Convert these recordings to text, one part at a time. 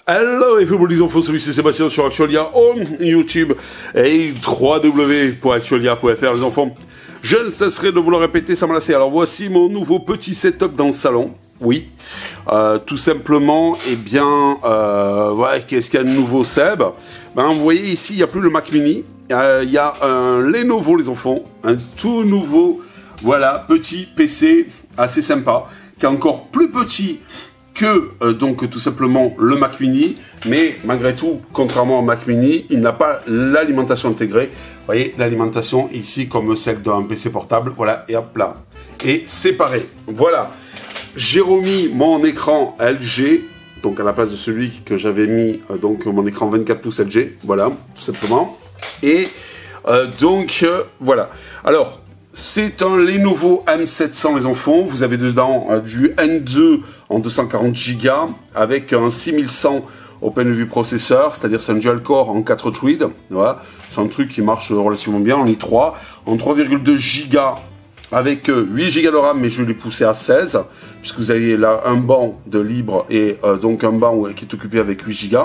Hello everybody, les enfants, salut, c'est Sébastien sur Actualia on YouTube et www.actualia.fr les enfants. Je ne cesserai de vous le répéter, ça m'a lassé. Alors voici mon nouveau petit setup dans le salon. Oui, tout simplement, eh bien, voilà, qu'est-ce qu'il y a de nouveau, Seb? Ben, vous voyez ici, il n'y a plus le Mac Mini, il y a un Lenovo, les enfants, un tout nouveau, voilà, petit PC assez sympa, qui est encore plus petit que donc tout simplement le Mac Mini, mais malgré tout, contrairement au Mac Mini, il n'a pas l'alimentation intégrée. Vous voyez, l'alimentation ici comme celle d'un PC portable, voilà, et hop là, et séparé. Voilà, j'ai remis mon écran LG, donc à la place de celui que j'avais mis, donc mon écran 24 pouces LG, voilà, tout simplement. Et voilà. Alors, c'est un Lenovo M700 les enfants, vous avez dedans du N2 en 240 Go avec un 6100 au point de vue processeur, c'est-à-dire c'est un dual core en 4 threads, voilà. C'est un truc qui marche relativement bien en i3, en 3,2 Go avec 8 Go de RAM, mais je l'ai poussé à 16, puisque vous avez là un banc de libre et donc un banc qui est occupé avec 8 Go.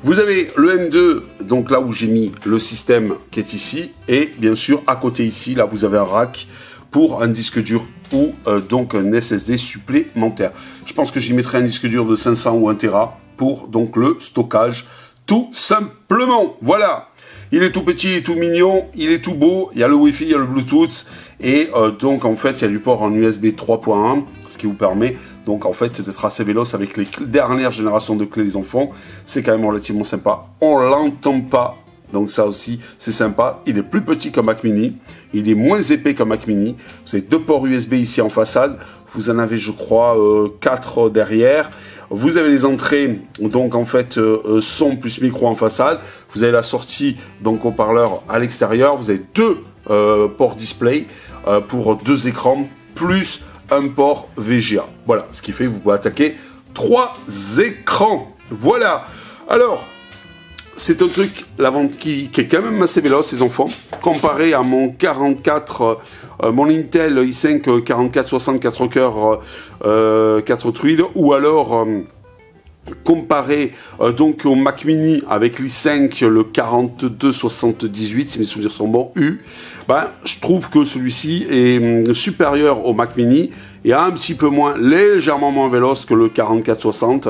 Vous avez le M2, donc là où j'ai mis le système qui est ici, et bien sûr à côté ici, là vous avez un rack pour un disque dur ou donc un SSD supplémentaire. Je pense que j'y mettrai un disque dur de 500 ou 1 Tera pour donc le stockage, tout simplement. Voilà, il est tout petit, il est tout mignon, il est tout beau, il y a le Wi-Fi, il y a le Bluetooth, et donc en fait il y a du port en USB 3.1, ce qui vous permet donc en fait d'être assez véloce avec les dernières générations de clés les enfants. C'est quand même relativement sympa, on l'entend pas, donc ça aussi c'est sympa. Il est plus petit qu'un Mac Mini, il est moins épais qu'un Mac Mini. Vous avez deux ports USB ici en façade, vous en avez je crois 4 derrière. Vous avez les entrées, donc en fait son plus micro en façade. Vous avez la sortie, donc haut-parleur à l'extérieur. Vous avez deux ports display pour deux écrans, plus un port VGA. Voilà, ce qui fait que vous pouvez attaquer 3 écrans. Voilà. Alors, c'est un truc, la vente qui est quand même assez véloce, les enfants, comparé à mon 44, mon Intel i5 4460 4 cœurs 4 threads, ou alors comparé donc au Mac Mini avec l'i5 le 4278, si mes souvenirs sont bons, ben, je trouve que celui-ci est supérieur au Mac Mini et un petit peu moins, légèrement moins véloce que le 4460.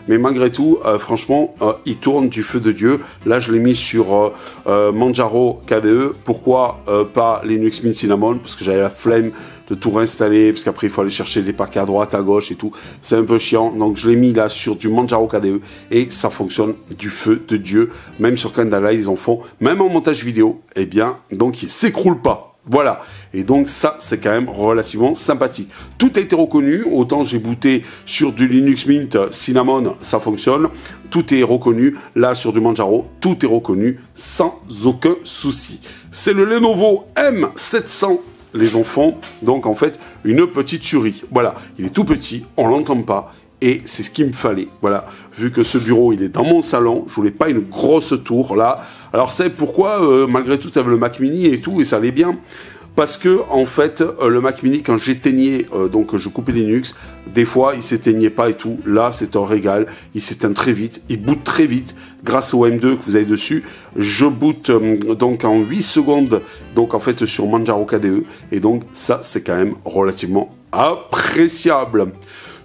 Mais malgré tout, franchement, il tourne du feu de Dieu. Là, je l'ai mis sur Manjaro KDE. Pourquoi pas Linux Mint Cinnamon? Parce que j'avais la flemme de tout réinstaller, parce qu'après, il faut aller chercher les paquets à droite, à gauche et tout. C'est un peu chiant. Donc, je l'ai mis là sur du Manjaro KDE et ça fonctionne du feu de Dieu. Même sur Candala, ils en font. Même en montage vidéo, eh bien, donc, il s'écroule pas. Voilà, et donc ça, c'est quand même relativement sympathique. Tout a été reconnu, autant j'ai booté sur du Linux Mint Cinnamon, ça fonctionne. Tout est reconnu, là sur du Manjaro, tout est reconnu sans aucun souci. C'est le Lenovo M700, les enfants, donc en fait, une petite tuerie. Voilà, il est tout petit, on l'entend pas. Et c'est ce qu'il me fallait, voilà. Vu que ce bureau, il est dans mon salon, je voulais pas une grosse tour, là. Alors, c'est pourquoi, malgré tout, tu avais le Mac Mini et tout, et ça allait bien. Parce que, en fait, le Mac Mini, quand j'éteignais, donc je coupais Linux, des fois, il s'éteignait pas et tout. Là, c'est un régal. Il s'éteint très vite, il boot très vite. Grâce au M2 que vous avez dessus, je boot donc en 8 secondes, donc en fait, sur Manjaro KDE. Et donc, ça, c'est quand même relativement appréciable.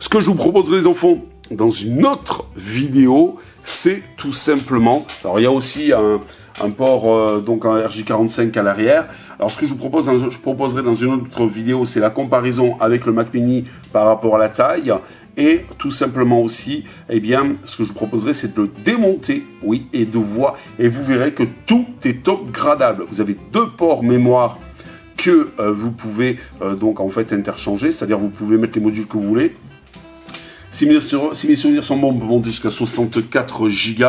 Ce que je vous proposerai les enfants dans une autre vidéo, c'est tout simplement, alors il y a aussi un port donc un RJ45 à l'arrière. Alors ce que je vous propose, je proposerai dans une autre vidéo, c'est la comparaison avec le Mac Mini par rapport à la taille. Et tout simplement aussi, eh bien, ce que je vous proposerai, c'est de le démonter, oui, et de voir, et vous verrez que tout est upgradable. Vous avez deux ports mémoire que vous pouvez donc en fait interchanger, c'est-à-dire vous pouvez mettre les modules que vous voulez. Si mes souvenirs sont bons, on peut monter jusqu'à 64 Go.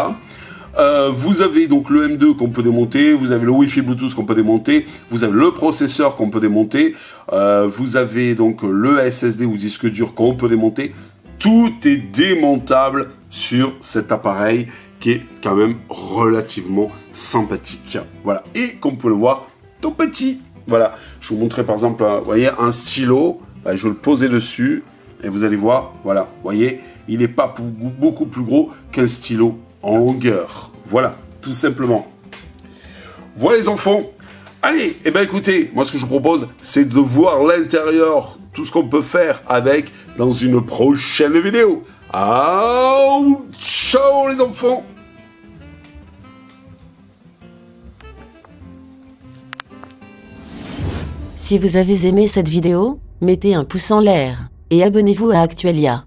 Vous avez donc le M2 qu'on peut démonter, vous avez le Wi-Fi Bluetooth qu'on peut démonter, vous avez le processeur qu'on peut démonter, vous avez donc le SSD ou disque dur qu'on peut démonter. Tout est démontable sur cet appareil qui est quand même relativement sympathique. Voilà, et comme vous pouvez le voir, tout petit. Voilà, je vous montrerai par exemple, vous voyez, un stylo, je vais le poser dessus. Et vous allez voir, voilà, vous voyez, il n'est pas beaucoup plus gros qu'un stylo en longueur. Voilà, tout simplement. Voilà les enfants. Allez, eh ben écoutez, moi ce que je vous propose, c'est de voir l'intérieur, tout ce qu'on peut faire avec dans une prochaine vidéo. Ah, ciao les enfants. Si vous avez aimé cette vidéo, mettez un pouce en l'air et abonnez-vous à Actuelia.